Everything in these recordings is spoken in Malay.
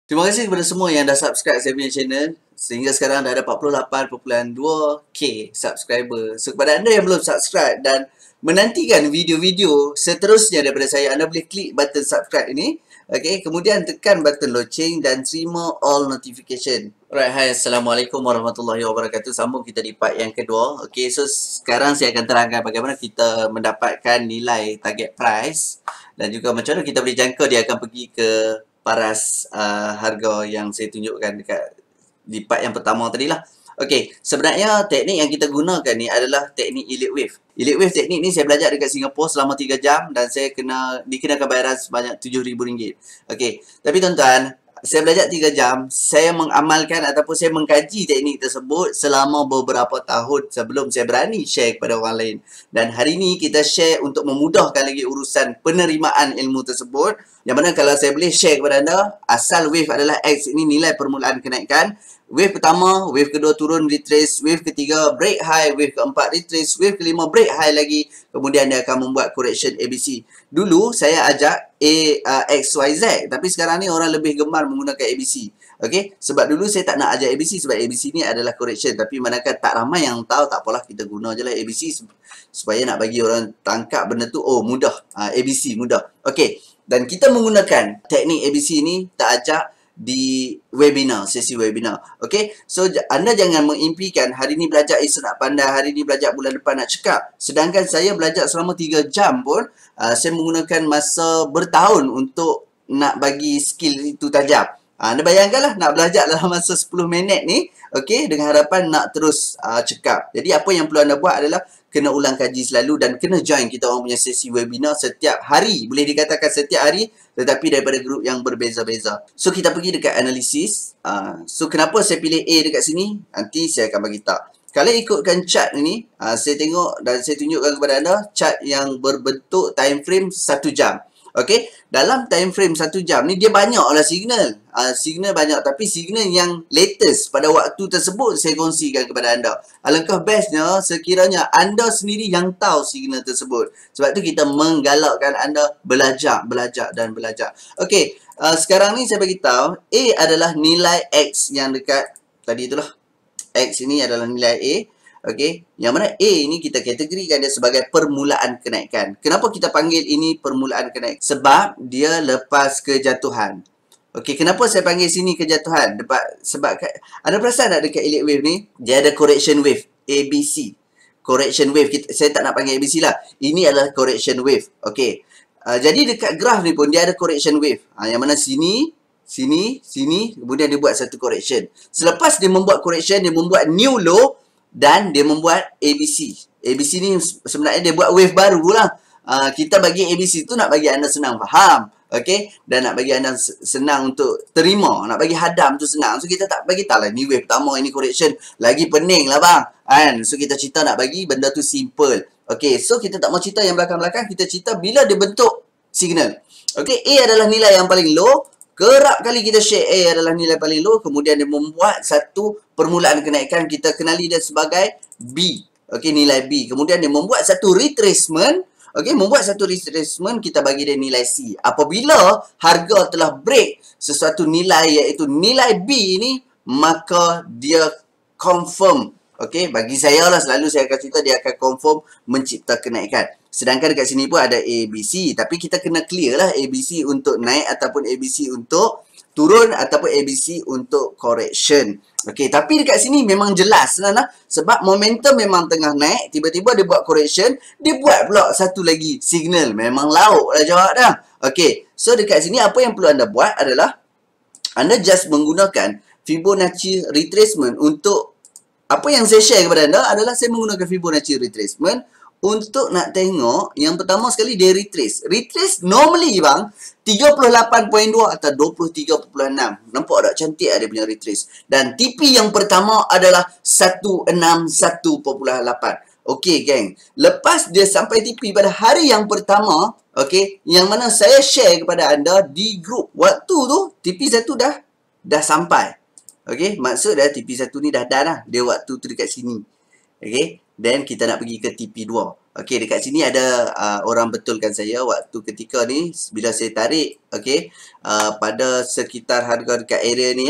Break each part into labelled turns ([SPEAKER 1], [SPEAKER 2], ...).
[SPEAKER 1] Terima kasih kepada semua yang dah subscribe saya punya channel. Sehingga sekarang dah ada 48.2k subscriber. So, kepada anda yang belum subscribe dan menantikan video-video seterusnya daripada saya, anda boleh klik button subscribe ini. Okay, kemudian tekan button loceng dan terima all notification. Alright, hai, Assalamualaikum warahmatullahi wabarakatuh. Sambung kita di part yang kedua. Okay, so sekarang saya akan terangkan bagaimana kita mendapatkan nilai target price dan juga macam mana kita boleh jangka dia akan pergi ke paras harga yang saya tunjukkan dekat di part yang pertama tadi lah. Okey, sebenarnya teknik yang kita gunakan ni adalah teknik Elite Wave. Elite Wave teknik ni saya belajar dekat Singapura selama 3 jam dan saya dikenakan bayaran sebanyak RM7,000. Okey, tapi tuan-tuan, saya belajar 3 jam, saya mengamalkan ataupun saya mengkaji teknik tersebut selama beberapa tahun sebelum saya berani share kepada orang lain. Dan hari ni kita share untuk memudahkan lagi urusan penerimaan ilmu tersebut. Yang mana kalau saya boleh share kepada anda, asal wave adalah X, ini nilai permulaan kenaikan. Wave pertama, wave kedua turun retrace, wave ketiga break high, wave keempat retrace, wave kelima break high lagi. Kemudian dia akan membuat correction ABC. Dulu saya ajak XYZ, tapi sekarang ni orang lebih gemar menggunakan ABC. Okey, sebab dulu saya tak nak ajar ABC sebab ABC ni adalah correction, tapi manakala tak ramai yang tahu, tak apalah kita guna je lah ABC supaya nak bagi orang tangkap benda tu, oh mudah, ABC mudah. Okey, dan kita menggunakan teknik ABC ni tak ajak di webinar, sesi webinar. Okey, so anda jangan mengimpikan hari ni belajar esok nak pandai, hari ni belajar bulan depan nak cekap. Sedangkan saya belajar selama 3 jam pun, saya menggunakan masa bertahun untuk nak bagi skill itu tajam. Anda bayangkanlah nak belajar dalam masa 10 minit ni, okey, dengan harapan nak terus cekap. Jadi apa yang perlu anda buat adalah kena ulang kaji selalu dan kena join kita orang punya sesi webinar setiap hari. Boleh dikatakan setiap hari, tetapi daripada grup yang berbeza-beza. So, kita pergi dekat analisis. So, kenapa saya pilih A dekat sini? Nanti saya akan bagi tahu. Kalau ikutkan chart ini, saya tengok dan saya tunjukkan kepada anda chart yang berbentuk time frame 1 jam. Okey, dalam time frame 1 jam ni dia banyaklah signal. Signal banyak, tapi signal yang latest pada waktu tersebut saya kongsikan kepada anda. Alangkah bestnya sekiranya anda sendiri yang tahu signal tersebut. Sebab tu kita menggalakkan anda belajar dan belajar. Okey, sekarang ni saya bagi tahu A adalah nilai X yang dekat tadi itulah. X ini adalah nilai A. Okey, yang mana A ni kita kategorikan dia sebagai permulaan kenaikan. Kenapa kita panggil ini permulaan kenaikan? Sebab dia lepas kejatuhan. Okey, kenapa saya panggil sini kejatuhan? Sebab anda perasan tak dekat Elite Wave ni, dia ada correction wave, ABC. Correction wave, saya tak nak panggil ABC lah. Ini adalah correction wave. Okey. Jadi dekat graf ni pun dia ada correction wave. Yang mana sini, kemudian dia buat satu correction. Selepas dia membuat correction, dia membuat new low dan dia membuat ABC. ABC ni sebenarnya dia buat wave baru lah. Kita bagi ABC tu nak bagi anda senang faham. Okay? Dan nak bagi anda senang untuk terima. Nak bagi hadam tu senang. So kita tak bagi tahu lah. Ni wave pertama, ini correction. Lagi pening lah bang. Kan? So kita cerita nak bagi benda tu simple. Okay, so kita tak mau cerita yang belakang-belakang. Kita cerita bila dia bentuk signal. Okay, A adalah nilai yang paling low. Kerap kali kita share A adalah nilai paling low. Kemudian dia membuat satu permulaan kenaikan. Kita kenali dia sebagai B. Okey, nilai B. Kemudian dia membuat satu retracement. Okey, membuat satu retracement. Kita bagi dia nilai C. Apabila harga telah break sesuatu nilai iaitu nilai B ni, maka dia confirm. Okey, bagi saya lah selalu saya akan cerita dia akan confirm mencipta kenaikan. Sedangkan dekat sini pun ada ABC. Tapi kita kena clear lah ABC untuk naik ataupun ABC untuk turun ataupun ABC untuk correction. Okey, tapi dekat sini memang jelas lah. Sebab momentum memang tengah naik. Tiba-tiba dia buat correction. Dia buat pula satu lagi signal. Memang lauk lah jawab dah. Okey, so dekat sini apa yang perlu anda buat adalah anda just menggunakan Fibonacci retracement untuk apa yang saya share kepada anda adalah saya menggunakan Fibonacci retracement untuk nak tengok yang pertama sekali dia retrace. Retrace normally bang 38.2 atau 23.6. Nampak tak cantik dia punya retrace. Dan TP yang pertama adalah 161.8. Okey geng. Lepas dia sampai TP pada hari yang pertama, okey, yang mana saya share kepada anda di grup. Waktu tu TP1 dah sampai. Okey, maksud TP1 ni dah lah. Dia waktu tu dekat sini. Okey. Then kita nak pergi ke TP2. Okey, dekat sini ada orang betulkan saya waktu ketika ni bila saya tarik, okey, pada sekitar harga dekat area ni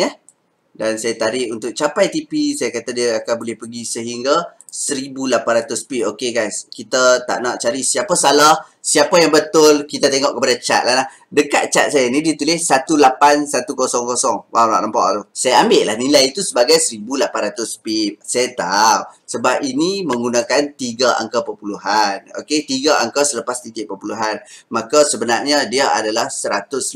[SPEAKER 1] dan saya tarik untuk capai TP, saya kata dia akan boleh pergi sehingga 1800 pip. Okey guys, kita tak nak cari siapa salah, siapa yang betul, kita tengok kepada chart lah. Dekat chart saya ni ditulis 18100. Faham tak, nampak tu? Saya ambil lah nilai itu sebagai 1800 pip. Saya tahu sebab ini menggunakan 3 angka perpuluhan. Okey, 3 angka selepas titik perpuluhan. Maka sebenarnya dia adalah 180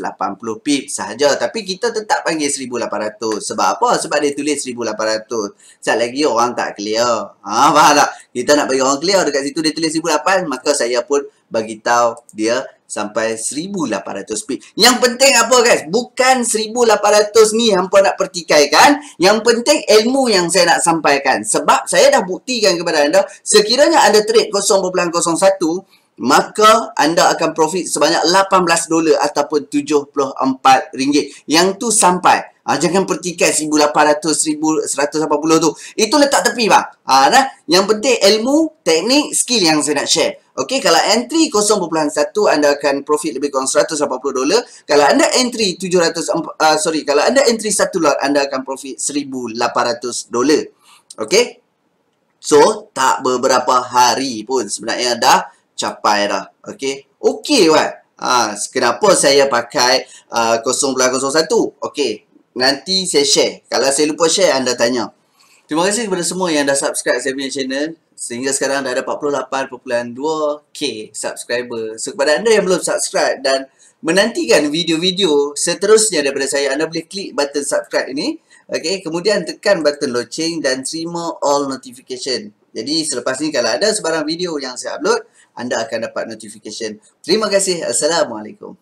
[SPEAKER 1] pip sahaja. Tapi kita tetap panggil 1800. Sebab apa? Sebab dia tulis 1800. Sekali lagi orang tak clear. Faham tak? Kita nak bagi orang clear, dekat situ dia tulis 1800, maka saya pun bagi tahu dia sampai 1800 pip. Yang penting apa guys? Bukan 1800 ni hampa nak pertikaikan. Yang penting ilmu yang saya nak sampaikan. Sebab saya dah buktikan kepada anda, sekiranya anda trade 0.01, maka anda akan profit sebanyak $18 ataupun RM74. Yang tu sampai. Jangan pertikai 1800, 1180 tu. Itu letak tepi bang. Yang penting ilmu, teknik, skill yang saya nak share. Okey, kalau entry 0.1 anda akan profit lebih kurang $180. Kalau anda entry kalau anda entry 1 lot, anda akan profit $1800. Okey? So, tak beberapa hari pun sebenarnya dah capai dah. Okey? Okey kan? Kenapa saya pakai 0.01? Okey, nanti saya share. Kalau saya lupa share, anda tanya. Terima kasih kepada semua yang dah subscribe saya punya channel. Sehingga sekarang dah ada 48.2k subscriber. So, kepada anda yang belum subscribe dan menantikan video-video seterusnya daripada saya, anda boleh klik button subscribe ini. Okey, kemudian tekan button loceng dan terima all notification. Jadi, selepas ni kalau ada sebarang video yang saya upload, anda akan dapat notification. Terima kasih. Assalamualaikum.